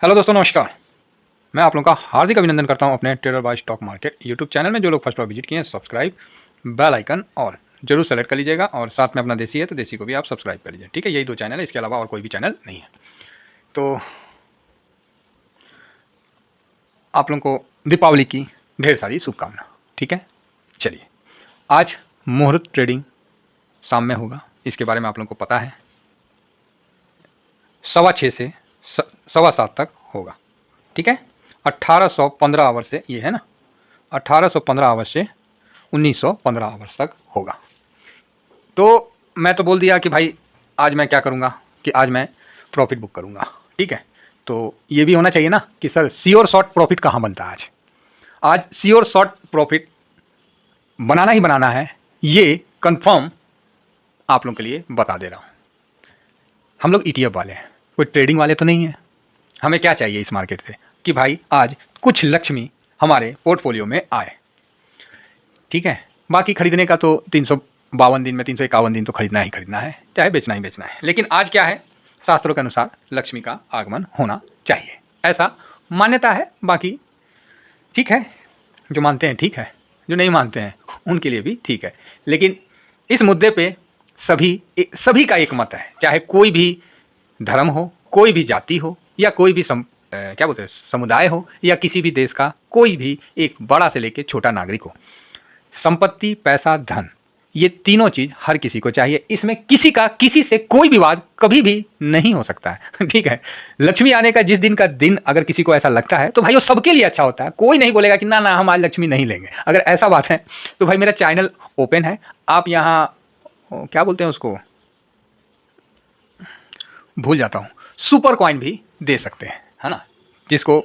Hello दोस्तों, नमस्कार। मैं आप लोगों का हार्दिक अभिनंदन करता हूं अपने trader by stock market YouTube channel में। जो लोग फर्स्ट बार विजिट किए हैं, सब्सक्राइब बेल आइकन और जरूर सेलेक्ट कर लीजिएगा, और साथ में अपना देसी है तो देसी को भी आप सब्सक्राइब कर लीजिए। ठीक है, यही दो चैनल है, इसके अलावा और कोई भी चैनल नहीं है। तो आप लोगों को दीपावली की ढेर सारी शुभकामना। ठीक है, चलिए। आज मुहूर्त ट्रेडिंग शाम में होगा, इसके बारे में आप लोगों को पता है। 6:15 से 7:15 तक होगा। ठीक है, 1815 आवर से ये है ना, 1815 आवर से 1915 आवर्स तक होगा। तो मैं तो बोल दिया कि भाई आज मैं क्या करूँगा कि आज मैं प्रॉफिट बुक करूँगा। ठीक है, तो ये भी होना चाहिए ना कि सर श्योर शॉर्ट प्रॉफिट कहाँ बनता है। आज श्योर शॉर्ट प्रॉफिट बनाना ही बनाना है, ये कंफर्म आप लोगों के लिए बता दे रहा हूँ। हम लोग ETF वाले हैं, कोई ट्रेडिंग वाले तो नहीं है। हमें क्या चाहिए इस मार्केट से कि भाई आज कुछ लक्ष्मी हमारे पोर्टफोलियो में आए। ठीक है, बाकी खरीदने का तो 352 दिन में 351 दिन तो खरीदना ही खरीदना है, चाहे बेचना ही बेचना है। लेकिन आज क्या है, शास्त्रों के अनुसार लक्ष्मी का आगमन होना चाहिए, ऐसा मान्यता है। बाकी ठीक है, जो मानते हैं ठीक है, जो नहीं मानते हैं उनके लिए भी ठीक है। लेकिन इस मुद्दे पे सभी का एक मत है, चाहे कोई भी धर्म हो, कोई भी जाति हो, या कोई भी क्या बोलते हैं समुदाय हो, या किसी भी देश का कोई भी एक बड़ा से लेके छोटा नागरिक हो। संपत्ति, पैसा, धन, ये तीनों चीज हर किसी को चाहिए। इसमें किसी का किसी से कोई विवाद कभी भी नहीं हो सकता है। ठीक है, लक्ष्मी आने का जिस दिन का दिन अगर किसी को ऐसा लगता है तो भाई वो सबके लिए अच्छा होता है। कोई नहीं बोलेगा कि ना ना हम आज लक्ष्मी नहीं लेंगे। अगर ऐसा बात है तो भाई मेरा चैनल ओपन है, आप यहाँ क्या बोलते हैं उसको, भूल जाता हूँ, सुपर कॉइन भी दे सकते हैं, है ना। जिसको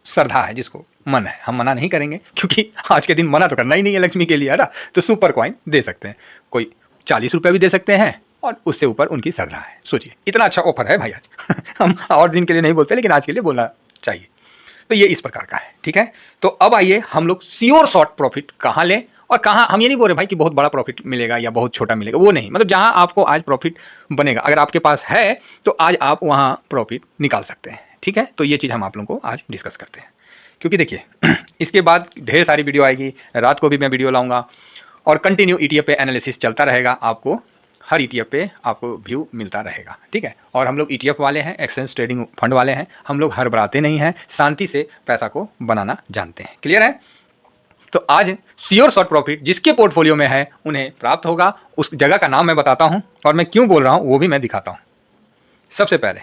श्रद्धा है, जिसको मन है, हम मना नहीं करेंगे, क्योंकि आज के दिन मना तो करना ही नहीं है लक्ष्मी के लिए, है ना। तो सुपर कॉइन दे सकते हैं, कोई 40 रुपये भी दे सकते हैं, और उससे ऊपर उनकी श्रद्धा है। सोचिए, इतना अच्छा ऑफर है भाई आज। हम और दिन के लिए नहीं बोलते, लेकिन आज के लिए बोलना चाहिए। तो ये इस प्रकार का है। ठीक है, तो अब आइए हम लोग श्योर शॉर्ट प्रॉफिट कहाँ लें और कहाँ। हम ये नहीं बोल रहे भाई कि बहुत बड़ा प्रॉफिट मिलेगा या बहुत छोटा मिलेगा, वो नहीं। मतलब जहाँ आपको आज प्रॉफिट बनेगा, अगर आपके पास है तो आज आप वहाँ प्रॉफिट निकाल सकते हैं। ठीक है, तो ये चीज़ हम आप लोगों को आज डिस्कस करते हैं। क्योंकि देखिए इसके बाद ढेर सारी वीडियो आएगी, रात को भी मैं वीडियो लाऊंगा, और कंटिन्यू ETF पे एनालिसिस चलता रहेगा। आपको हर ETF पे आपको व्यू मिलता रहेगा। ठीक है, और हम लोग ETF वाले हैं, एक्सचेंज ट्रेडिंग फंड वाले हैं। हम लोग हड़बड़ाते नहीं हैं, शांति से पैसा को बनाना जानते हैं। क्लियर है। तो आज श्योर शॉर्ट प्रॉफिट जिसके पोर्टफोलियो में है उन्हें प्राप्त होगा। उस जगह का नाम मैं बताता हूं, और मैं क्यों बोल रहा हूं वो भी मैं दिखाता हूं। सबसे पहले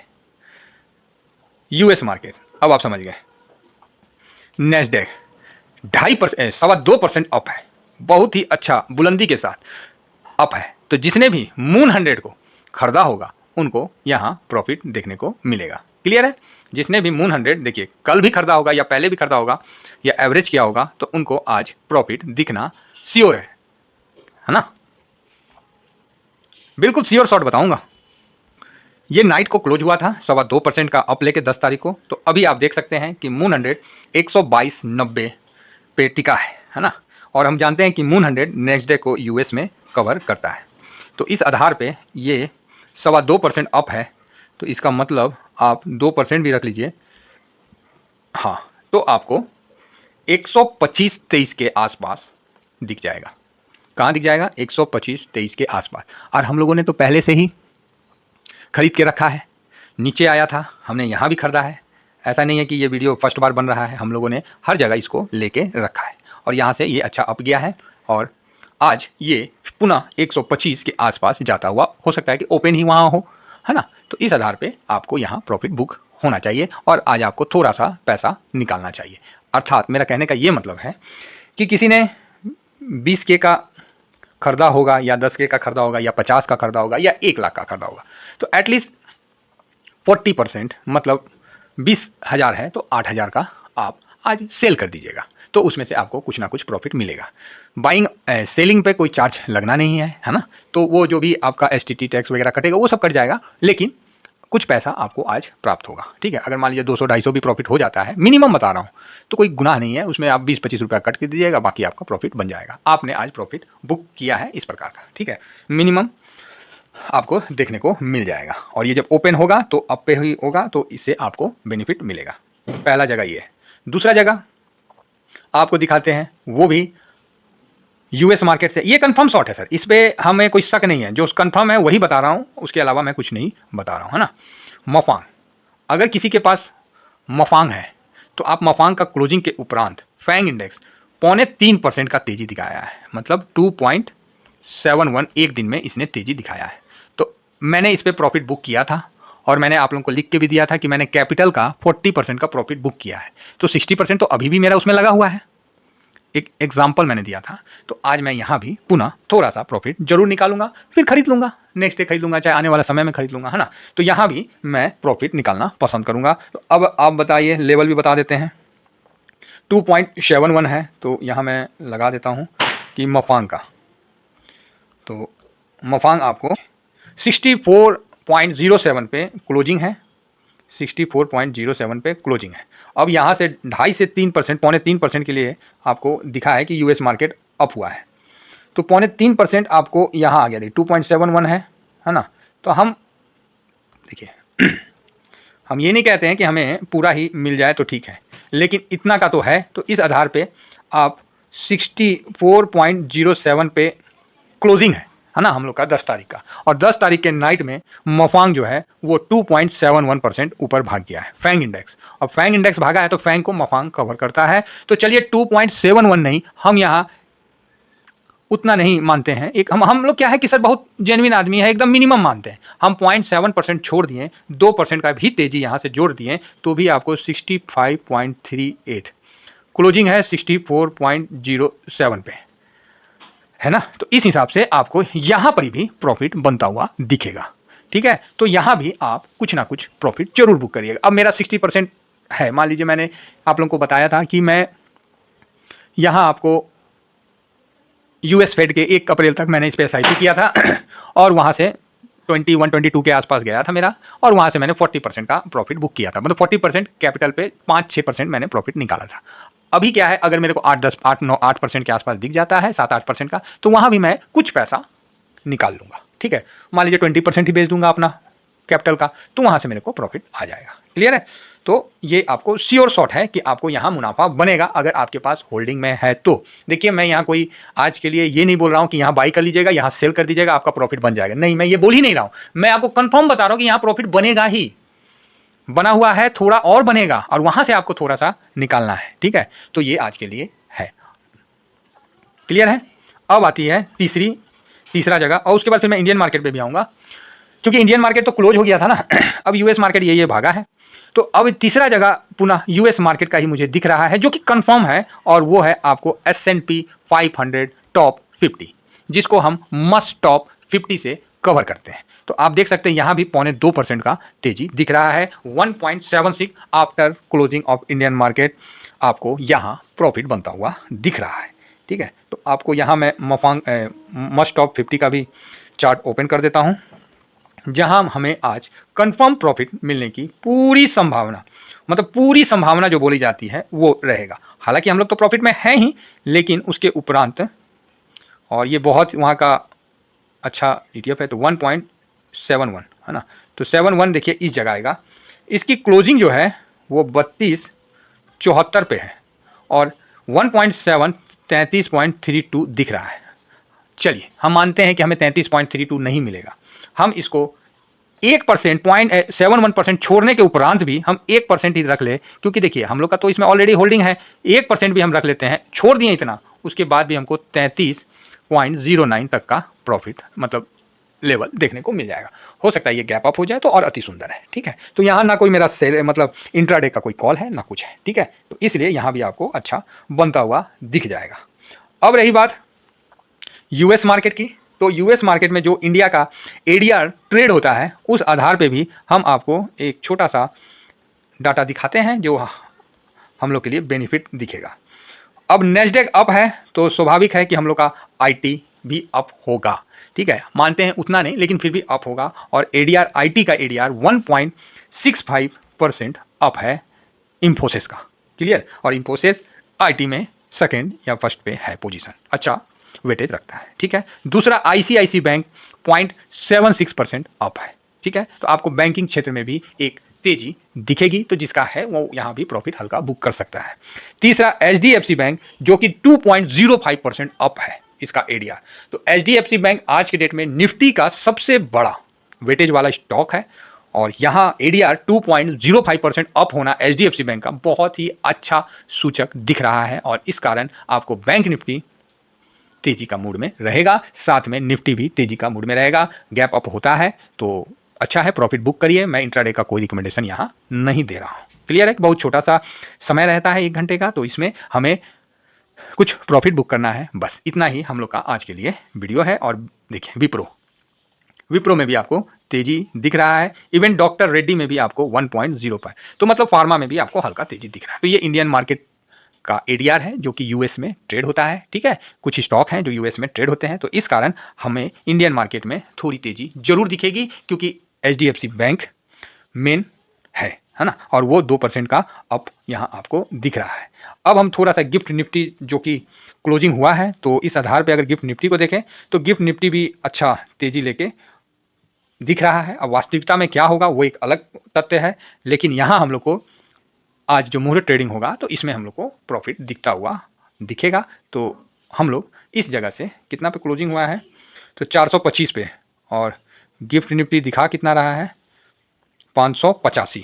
US मार्केट, अब आप समझ गए। नेस्डेक 2.5% अप है, बहुत ही अच्छा बुलंदी के साथ अप है। तो जिसने भी मून 100 को खरीदा होगा उनको यहाँ प्रॉफिट देखने को मिलेगा। क्लियर है। जिसने भी मून 100 देखिए कल भी खरीदा होगा या पहले भी खरीदा होगा या एवरेज किया होगा, तो उनको आज प्रॉफिट दिखना श्योर है ना। बिल्कुल श्योर शॉट बताऊंगा। ये नाइट को क्लोज हुआ था 2.25% का अप लेके 10 तारीख को। तो अभी आप देख सकते हैं कि मून 100 122.90 पे टिका है ना। और हम जानते हैं कि मून 100 नेक्स्ट डे को US में कवर करता है। तो इस आधार पे ये 2.25% अप है। तो इसका मतलब आप 2% भी रख लीजिए, हाँ, तो आपको 125.23 के आसपास दिख जाएगा। कहाँ दिख जाएगा? 125.23 के आसपास। और हम लोगों ने तो पहले से ही खरीद के रखा है। नीचे आया था, हमने यहाँ भी खरीदा है। ऐसा नहीं है कि ये वीडियो फर्स्ट बार बन रहा है, हम लोगों ने हर जगह इसको लेके रखा है, और यहाँ से ये अच्छा अप गया है। और आज ये पुनः 125 के आसपास जाता हुआ, हो सकता है कि ओपन ही वहाँ हो, है ना। तो इस आधार पे आपको यहाँ प्रॉफिट बुक होना चाहिए, और आज आपको थोड़ा सा पैसा निकालना चाहिए। अर्थात मेरा कहने का ये मतलब है कि किसी ने 20K का खरीदा होगा, या 10K का खरीदा होगा, या 50 का खरीदा होगा, या 1 लाख का खरीदा होगा, तो एटलीस्ट 40%, मतलब 20,000 है तो 8,000 का आप आज सेल कर दीजिएगा। तो उसमें से आपको कुछ ना कुछ प्रॉफिट मिलेगा। बाइंग सेलिंग पे कोई चार्ज लगना नहीं है ना। तो वो जो भी आपका STT टैक्स वगैरह कटेगा वो सब कट जाएगा, लेकिन कुछ पैसा आपको आज प्राप्त होगा। ठीक है, अगर मान लीजिए 200-250 भी प्रॉफिट हो जाता है, मिनिमम बता रहा हूँ, तो कोई गुनाह नहीं है उसमें। आप 20-25 रुपया कट के दीजिएगा, बाकी आपका प्रॉफिट बन जाएगा। आपने आज प्रॉफिट बुक किया है इस प्रकार का। ठीक है, मिनिमम आपको देखने को मिल जाएगा। और ये जब ओपन होगा तो अप पे ही होगा, तो इससे आपको बेनिफिट मिलेगा। पहला जगह ये है। दूसरा जगह आपको दिखाते हैं, वो भी यूएस मार्केट से। ये कंफर्म शॉट है सर, इस पे हमें कोई शक नहीं है, जो कंफर्म है वही बता रहा हूँ, उसके अलावा मैं कुछ नहीं बता रहा हूँ, है ना। मफांग, अगर किसी के पास मफांग है तो आप मफांग का क्लोजिंग के उपरांत फैंग इंडेक्स 3.25% का तेजी दिखाया है, मतलब 2.71 एक दिन में इसने तेजी दिखाया है। तो मैंने इस पर प्रॉफिट बुक किया था और मैंने आप लोगों को लिख के भी दिया था कि मैंने कैपिटल का 40% का प्रॉफिट बुक किया है, तो 60% तो अभी भी मेरा उसमें लगा हुआ है। एक एग्जाम्पल मैंने दिया था, तो आज मैं यहाँ भी पुनः थोड़ा सा प्रॉफिट जरूर निकालूंगा, फिर खरीद लूंगा, नेक्स्ट डे खरीद लूंगा, चाहे आने वाला समय में खरीद लूंगा, है ना। तो यहाँ भी मैं प्रॉफिट निकालना पसंद करूंगा। तो अब आप बताइए, लेवल भी बता देते हैं। 2.71 है, तो यहाँ मैं लगा देता हूँ कि मफांग का, तो मफांग आपको 64.07 पे क्लोजिंग है, 64.07 पे क्लोजिंग है। अब यहाँ से 2.5 से 3%, 3.25% के लिए आपको दिखा है कि यूएस मार्केट अप हुआ है, तो 3.25% आपको यहाँ आ गया। देखिए 2.71 है ना। तो हम देखिए हम ये नहीं कहते हैं कि हमें पूरा ही मिल जाए तो ठीक है, लेकिन इतना का तो है। तो इस आधार पे आप 64.07 पे क्लोजिंग है ना हम लोग का 10 तारीख का, और 10 तारीख के नाइट में मफांग जो है वो 2.71% ऊपर भाग गया है फैंग इंडेक्स। और फैंग इंडेक्स भागा है तो फैंग को मफांग कवर करता है। तो चलिए 2.71 नहीं, हम यहाँ उतना नहीं मानते हैं। एक हम लोग क्या है कि सर बहुत जेन्युइन आदमी है, एकदम मिनिमम मानते हैं। हम 0.7% छोड़ दिए, 2% का भी तेजी यहाँ से जोड़ दिए, तो भी आपको 65.38 क्लोजिंग है 64.07 पे, है ना। तो इस हिसाब से आपको यहाँ पर भी प्रॉफिट बनता हुआ दिखेगा, ठीक है। तो यहाँ भी आप कुछ ना कुछ प्रॉफिट जरूर बुक करिएगा। अब मेरा 60% है, मान लीजिए मैंने आप लोगों को बताया था कि मैं यहाँ आपको यूएस फेड के 1 अप्रैल तक मैंने इस पर SIP किया था और वहाँ से 21-22 के आसपास गया था मेरा, और वहाँ से मैंने 40% का प्रॉफिट बुक किया था, मतलब 40% कैपिटल पे 5-6% मैंने प्रॉफिट निकाला था। अभी क्या है, अगर मेरे को 8% के आसपास दिख जाता है, 7-8% का, तो वहाँ भी मैं कुछ पैसा निकाल लूँगा, ठीक है। मान लीजिए 20% ही बेच दूंगा अपना कैपिटल का, तो वहाँ से मेरे को प्रॉफिट आ जाएगा। क्लियर है। तो ये आपको श्योर शॉट है कि आपको यहाँ मुनाफा बनेगा अगर आपके पास होल्डिंग में है। तो देखिए, मैं यहाँ कोई आज के लिए ये नहीं बोल रहा हूँ कि यहाँ बाई कर लीजिएगा, यहाँ सेल कर दीजिएगा, आपका प्रॉफिट बन जाएगा, नहीं, मैं ये बोल ही नहीं रहा हूँ। मैं आपको कंफर्म बता रहा हूँ कि यहाँ प्रॉफिट बनेगा ही, बना हुआ है, थोड़ा और बनेगा, और वहां से आपको थोड़ा सा निकालना है, ठीक है। तो ये आज के लिए है। क्लियर है। अब आती है तीसरा जगह, और उसके बाद फिर मैं इंडियन मार्केट पे भी आऊँगा, क्योंकि इंडियन मार्केट तो क्लोज हो गया था ना अब यूएस मार्केट ये भागा है। तो अब तीसरा जगह पुनः यूएस मार्केट का ही मुझे दिख रहा है, जो कि कंफर्म है, और वो है आपको S&P 500 टॉप 50, जिसको हम मस्ट टॉप 50 से कवर करते हैं। तो आप देख सकते हैं यहाँ भी 0.2% का तेजी दिख रहा है। 1.76 after closing of Indian market आपको यहाँ प्रॉफिट बनता हुआ दिख रहा है, ठीक है। तो आपको यहाँ मैं मस्ट टॉप 50 का भी चार्ट ओपन कर देता हूँ, जहां हमें आज कंफर्म प्रॉफिट मिलने की पूरी संभावना, मतलब पूरी संभावना जो बोली जाती है वो रहेगा। हालांकि हम लोग तो प्रॉफिट में हैं ही, लेकिन उसके उपरांत, और ये बहुत वहाँ का अच्छा ETF है, तो 1.71 है ना। तो 71 देखिए इस जगह आएगा। इसकी क्लोजिंग जो है वो 32.74 पे है, और 1.7 33.32 दिख रहा है। चलिए हम मानते हैं कि हमें 33.32 नहीं मिलेगा, हम इसको 1% 0.71% छोड़ने के उपरांत भी हम 1% ही रख ले, क्योंकि देखिए हम लोग का तो इसमें ऑलरेडी होल्डिंग है, 1% भी हम रख लेते हैं, छोड़ दिए इतना, उसके बाद भी हमको 33.09 तक का प्रॉफिट, मतलब लेवल देखने को मिल जाएगा। हो सकता है ये गैप अप हो जाए तो और अति सुंदर है, ठीक है। तो यहाँ ना कोई मेरा सेल, मतलब इंट्राडे का कोई कॉल है ना कुछ है, ठीक है। तो इसलिए यहाँ भी आपको अच्छा बनता हुआ दिख जाएगा। अब रही बात यूएस मार्केट की, तो यूएस मार्केट में जो इंडिया का ADR ट्रेड होता है, उस आधार पे भी हम आपको एक छोटा सा डाटा दिखाते हैं जो हम लोग के लिए बेनिफिट दिखेगा। अब नेस्डेक अप है, तो स्वाभाविक है कि हम लोग का IT भी अप होगा, ठीक है। मानते हैं उतना नहीं, लेकिन फिर भी अप होगा। और ADR, IT का ADR 1.65% अप है इंफोसिस का। क्लियर। और इंफोसिस IT में सेकेंड या फर्स्ट पे है पोजीशन। अच्छा, वेटेज रखता है, ठीक है। दूसरा आईसीआईसी बैंक 0.76% अप है, ठीक है। तो आपको बैंकिंग क्षेत्र में भी एक तेजी दिखेगी, तो जिसका है वो यहां भी प्रॉफिट हल्का बुक कर सकता है। तीसरा एचडीएफसी बैंक जो कि 2.05% अप है इसका एडीआर। तो एचडीएफसी बैंक आज के डेट में निफ्टी का सबसे बड़ा वेटेज वाला स्टॉक है और यहां एडीआर 2.05% अप होना एचडीएफसी बैंक का बहुत ही अच्छा सूचक दिख रहा है और इस कारण आपको बैंक निफ्टी तेजी का मूड में रहेगा, साथ में निफ्टी भी तेजी का मूड में रहेगा। गैप अप होता है तो अच्छा है, प्रॉफिट बुक करिए। मैं इंट्राडे का कोई रिकमेंडेशन यहाँ नहीं दे रहा हूँ। क्लियर है, बहुत छोटा सा समय रहता है 1 घंटे का, तो इसमें हमें कुछ प्रॉफिट बुक करना है, बस इतना ही हम लोग का आज के लिए वीडियो है। और देखिए विप्रो में भी आपको तेजी दिख रहा है, इवन डॉक्टर रेड्डी में भी आपको 1.05, तो मतलब फार्मा में भी आपको हल्का तेजी दिख रहा है। तो ये इंडियन मार्केट का एडीआर है जो कि यूएस में ट्रेड होता है, ठीक है। कुछ स्टॉक हैं जो यूएस में ट्रेड होते हैं, तो इस कारण हमें इंडियन मार्केट में थोड़ी तेजी जरूर दिखेगी क्योंकि एचडीएफसी बैंक मेन है ना, और वो 2% का अप यहाँ आपको दिख रहा है। अब हम थोड़ा सा गिफ्ट निफ्टी जो कि क्लोजिंग हुआ है, तो इस आधार पे अगर गिफ्ट निफ्टी को देखें तो गिफ्ट निफ्टी भी अच्छा तेजी लेके दिख रहा है। अब वास्तविकता में क्या होगा वो एक अलग तथ्य है, लेकिन यहाँ हम लोग को आज जो मुहूर्त ट्रेडिंग होगा तो इसमें हम लोग को प्रॉफिट दिखता हुआ दिखेगा। तो हम लोग इस जगह से कितना पे क्लोजिंग हुआ है तो 425 पे, और गिफ्ट निफ्टी दिखा कितना रहा है 585,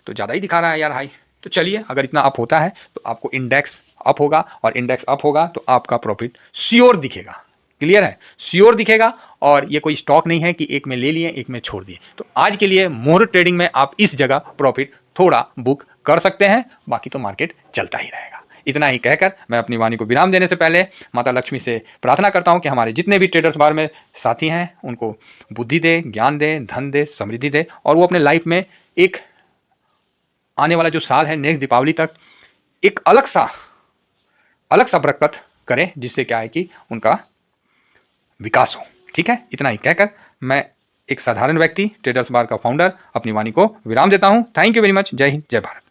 तो ज़्यादा ही दिखा रहा है यार हाई। तो चलिए, अगर इतना अप होता है तो आपको इंडेक्स अप होगा, और इंडेक्स अप होगा तो आपका प्रॉफिट श्योर दिखेगा। क्लियर है, श्योर दिखेगा। और ये कोई स्टॉक नहीं है कि एक में ले लिए एक में छोड़ दिए। तो आज के लिए मुहूर्त ट्रेडिंग में आप इस जगह प्रॉफिट थोड़ा बुक कर सकते हैं, बाकी तो मार्केट चलता ही रहेगा। इतना ही कहकर मैं अपनी वाणी को विराम देने से पहले माता लक्ष्मी से प्रार्थना करता हूं कि हमारे जितने भी ट्रेडर्स बार में साथी हैं उनको बुद्धि दे, ज्ञान दे, धन दे, समृद्धि दे, और वो अपने लाइफ में एक आने वाला जो साल है नेक्स्ट दीपावली तक एक अलग सा बरकत करें, जिससे क्या है कि उनका विकास हो। ठीक है, इतना ही कहकर मैं एक साधारण व्यक्ति ट्रेडर्स बार का फाउंडर अपनी वाणी को विराम देता हूं। Thank you very much. जय हिंद, जय भारत।